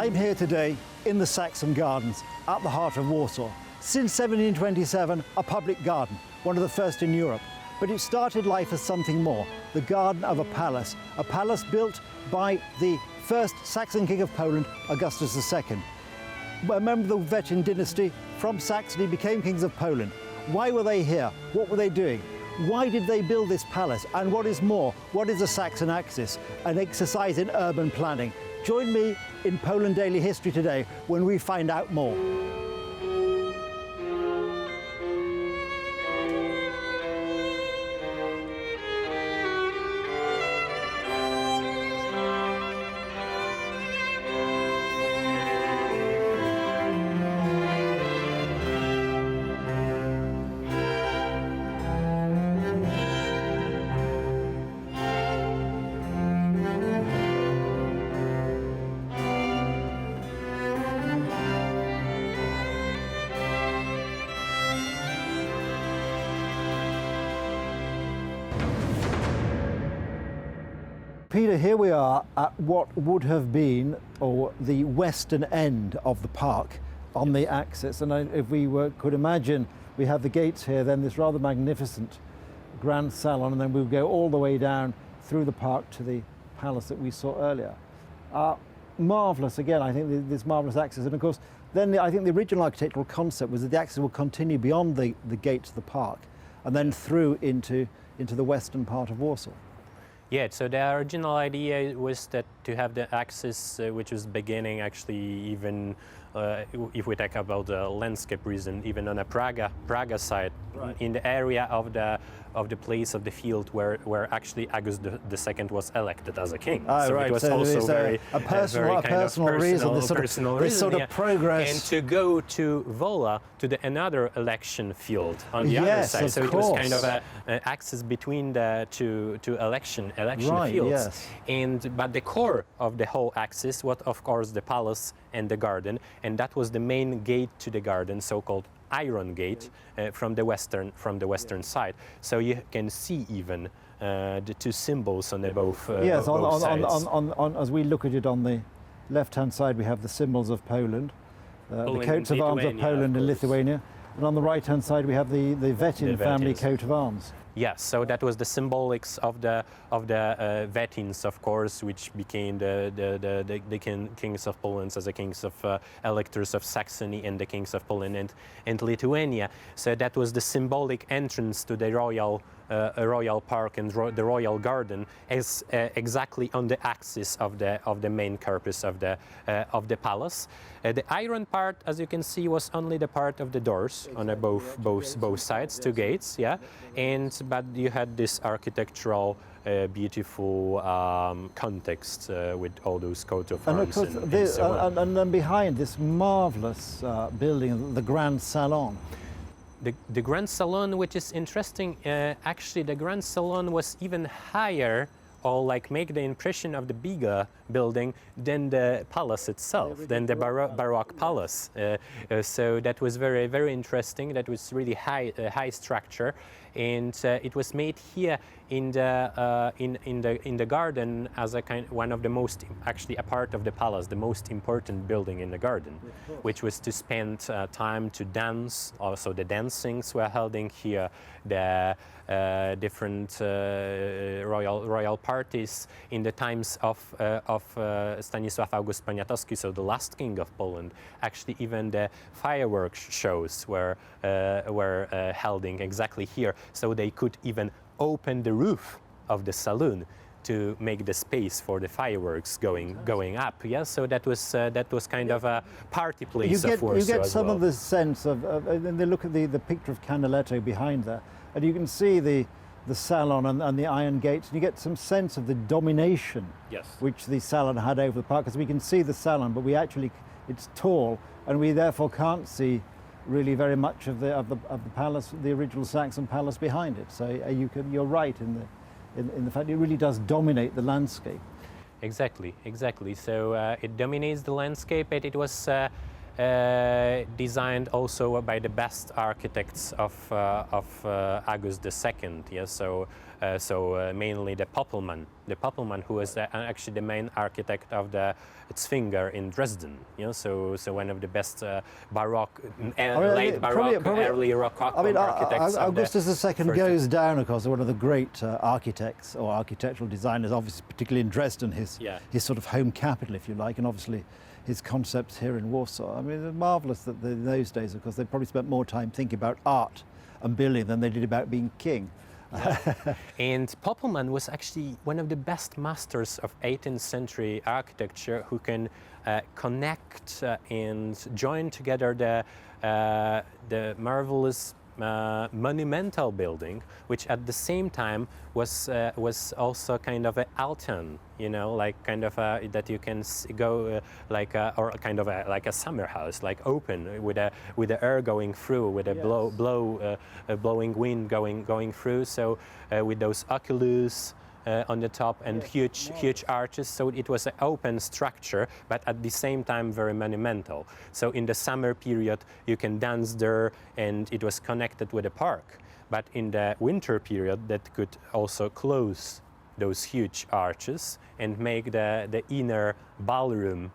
I'm here today in the Saxon Gardens at the heart of Warsaw. Since 1727, a public garden, one of the first in Europe. But it started life as something more, the garden of a palace built by the first Saxon king of Poland, Augustus II. A member of the Wettin dynasty from Saxony became kings of Poland. Why were they here? What were they doing? Why did they build this palace? And what is more, what is the Saxon axis? An exercise in urban planning. Join me in Poland Daily History today when we find out more. Peter, here we are at what would have been, or the western end of the park on the axis. And if we could imagine, we have the gates here, then this rather magnificent Grand Salon, and then we would go all the way down through the park to the palace that we saw earlier. Marvellous, again, I think this marvellous axis. And of course, then I think the original architectural concept was that the axis will continue beyond the gates of the park and then through into the western part of Warsaw. Yeah, so the original idea was that to have the axis, which was beginning actually even, if we talk about the landscape reason, even on a Praga side, right, in the area of the place of the field where actually August II was elected as a king. Oh, so right. it was so also a personal reason, this sort of progress. And to go to Wola, to another election field on the other side. So it was kind of an axis between the two election right, fields. Yes. But the core of the whole axis was, of course, the palace and the garden, and that was the main gate to the garden, so-called iron gate, from the western side. So you can see even the two symbols on the both yes, both sides. As we look at it on the left-hand side, we have the symbols of Poland, the coats of arms of Poland and Lithuania, and on the right-hand side we have the Wettin family coat of arms. Yes, so that was the symbolics of the Wettins, of course, which became the kings of Poland as the kings of electors of Saxony and the kings of Poland and Lithuania. So that was the symbolic entrance to the royal park and the royal garden, as exactly on the axis of the main purpose of the palace. The iron part, as you can see, was only the part of the doors on both sides, two gates, yeah, but you had this architectural beautiful context with all those coat of arms and so on. And then behind this marvellous building, the Grand Salon. The Grand Salon, which is interesting, actually the Grand Salon was even higher, or like make the impression of the bigger building than the palace itself, than the baroque palace. So that was very, very interesting. That was really high structure, and it was made here in the garden as one of the most, actually a part of the palace, the most important building in the garden, which was to spend time to dance. Also the dancings were held in here, the different royal parties in the times of Stanisław August Poniatowski, so the last king of Poland. Actually, even the fireworks shows were held in exactly here, so they could even open the roof of the saloon to make the space for the fireworks going up. Yeah, so that was kind of a party place of Warsaw. You get some of the sense of, and they look at the picture of Canaletto behind there, and you can see the salon and the iron gates, and you get some sense of the domination, yes, which the salon had over the park. Because we can see the salon, but it's tall, and we therefore can't see really very much of the palace, the original Saxon palace behind it. So you're right in the fact it really does dominate the landscape. Exactly. So it dominates the landscape, and it was designed also by the best architects of August II. Yeah, so mainly the Poppelman, who was actually the main architect of the Zwinger in Dresden. You know, so one of the best baroque, late baroque, early rococo architects. Augustus II goes down, of course, as one of the great architects or architectural designers, obviously, particularly in Dresden, his sort of home capital, if you like, and obviously his concepts here in Warsaw. I mean, it's marvellous that in those days, of course, they probably spent more time thinking about art and building than they did about being king. Yeah. And Poppelman was actually one of the best masters of 18th century architecture who can connect and join together the marvelous monumental building, which at the same time was also kind of an Altan, you know, like kind of that you can go or kind of like a summer house, like open with the air going through, with a blowing wind going through. So with those oculus on the top and huge arches, so it was an open structure, but at the same time very monumental. So in the summer period you can dance there, and it was connected with a park. But in the winter period, that could also close those huge arches and make the inner ballroom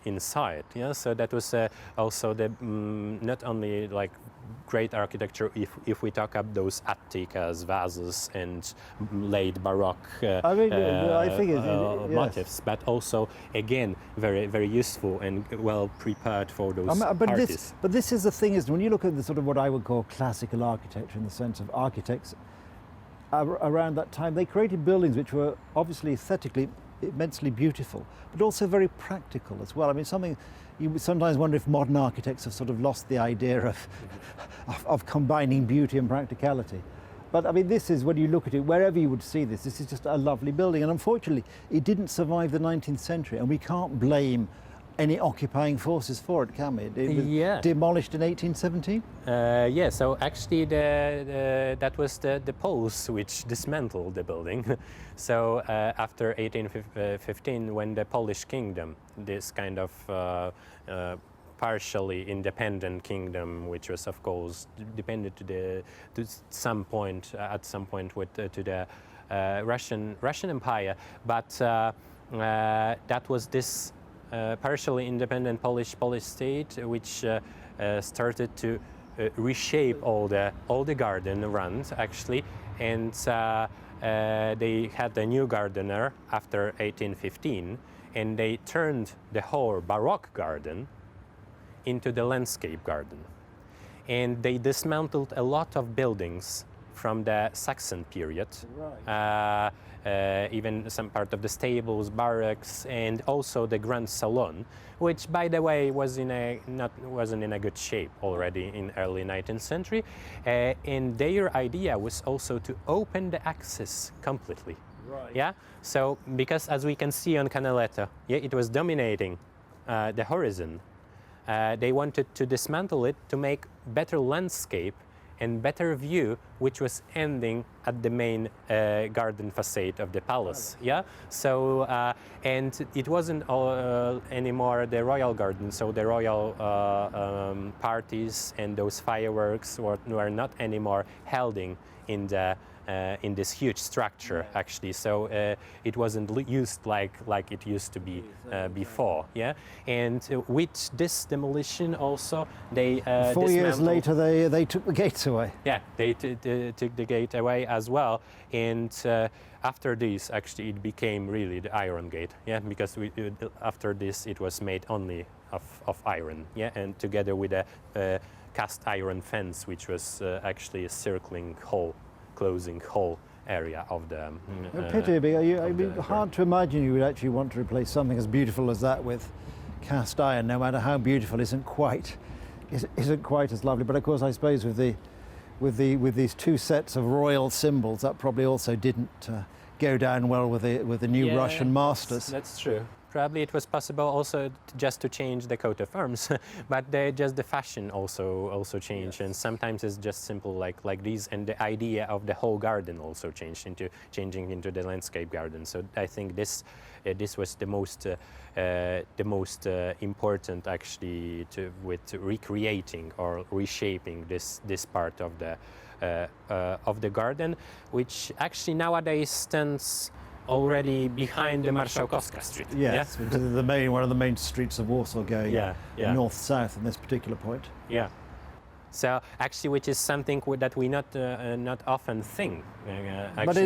inside. Yeah, so that was also the not only like great architecture if we talk about those atticas, vases, and late baroque motifs, but also again very useful and well prepared for those parties. But this is the thing, is when you look at the sort of what I would call classical architecture, in the sense of architects around that time, they created buildings which were obviously aesthetically immensely beautiful, but also very practical as well. I mean, something you would sometimes wonder if modern architects have sort of lost the idea of combining beauty and practicality. But I mean, this is, when you look at it, wherever you would see this is just a lovely building. And unfortunately, it didn't survive the 19th century, and we can't blame any occupying forces for it, can we? It was demolished in 1817? Yeah, so actually that was the Poles which dismantled the building. So after 1815, when the Polish kingdom, this kind of partially independent kingdom, which was of course dependent at some point with to the Russian Empire, but that was this partially independent Polish state, which started to reshape all the garden around actually, and they had a new gardener after 1815, and they turned the whole baroque garden into the landscape garden, and they dismantled a lot of buildings from the Saxon period. Right. Even some part of the stables, barracks, and also the Grand Salon, which, by the way, wasn't in a good shape already in early 19th century. And their idea was also to open the axis completely. Right. Yeah. So because, as we can see on Canaletto, it was dominating the horizon. They wanted to dismantle it to make better landscape and better view, which was ending at the main garden facade of the palace. Yeah. So and it wasn't anymore the royal garden. So the royal parties and those fireworks were not anymore held in this huge structure actually. So it wasn't used like it used to be before. Yeah. And with this demolition also, they 4 years later they took the gates away. Yeah, they took the gate away as well. And after this, actually, it became really the Iron Gate. Yeah, because after this it was made only of iron. Yeah, and together with a cast iron fence, which was actually a circling hole, closing whole area of the pity, but hard to imagine you would actually want to replace something as beautiful as that with cast iron, no matter how beautiful, isn't quite as lovely. But of course, I suppose with these two sets of royal symbols, that probably also didn't go down well with the new Russian masters. That's true. probably it was possible also just to change the coat of arms, but just the fashion also changed, and sometimes it's just simple like these, and the idea of the whole garden also changing into the landscape garden. So I think this was the most important actually with recreating or reshaping this part of the garden, which actually nowadays stands already behind the Marszałkowska Street. Yes, which is one of the main streets of Warsaw, going north-south on this particular point. Yeah. So actually, which is something that we not often think. But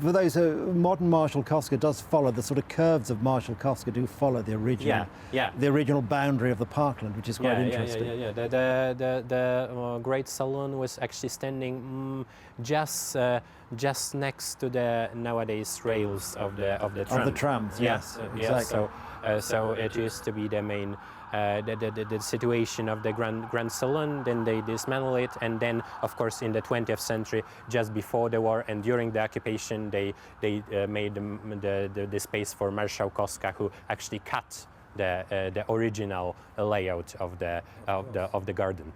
for those modern Marszałkowska does follow the sort of curves of Marszałkowska do follow the original boundary of the parkland, which is quite interesting. The Great Salon was actually standing just next to the nowadays rails of the tram. Of the trams, yes, exactly. So it used to be the main. The situation of the Grand Salon, then they dismantle it, and then of course in the 20th century, just before the war and during the occupation, they made the space for Marszałkowska, who actually cut the original layout of the garden.